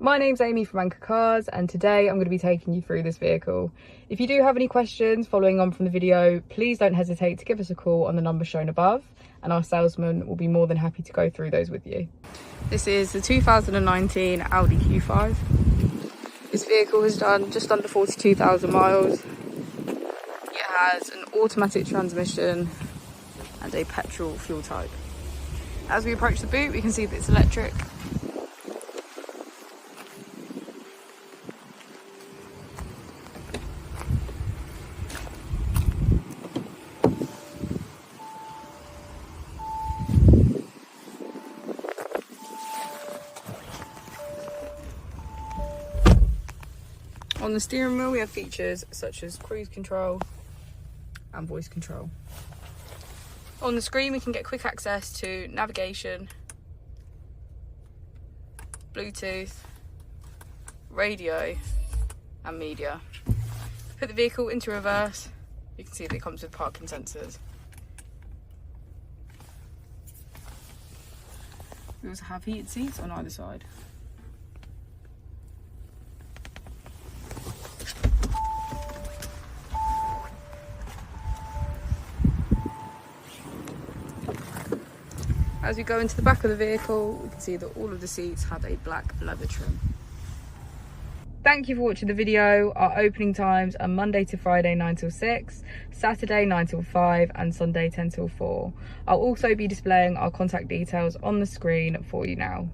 My name's Amy from Anchor Cars, and today I'm going to be taking you through this vehicle. If you do have any questions following on from the video, please don't hesitate to give us a call on the number shown above, and our salesman will be more than happy to go through those with you. This is the 2019 Audi Q5. This vehicle has done just under 42,000 miles. It has an automatic transmission and a petrol fuel type. As we approach the boot, we can see that it's electric. On the steering wheel, we have features such as cruise control and voice control. On the screen, we can get quick access to navigation, Bluetooth, radio, and media. Put the vehicle into reverse, you can see that it comes with parking sensors. We also have heated seats on either side. As we go into the back of the vehicle, we can see that all of the seats have a black leather trim. Thank you for watching the video. Our opening times are Monday to Friday 9 till 6, Saturday 9 till 5, and Sunday 10 till 4. I'll also be displaying our contact details on the screen for you now.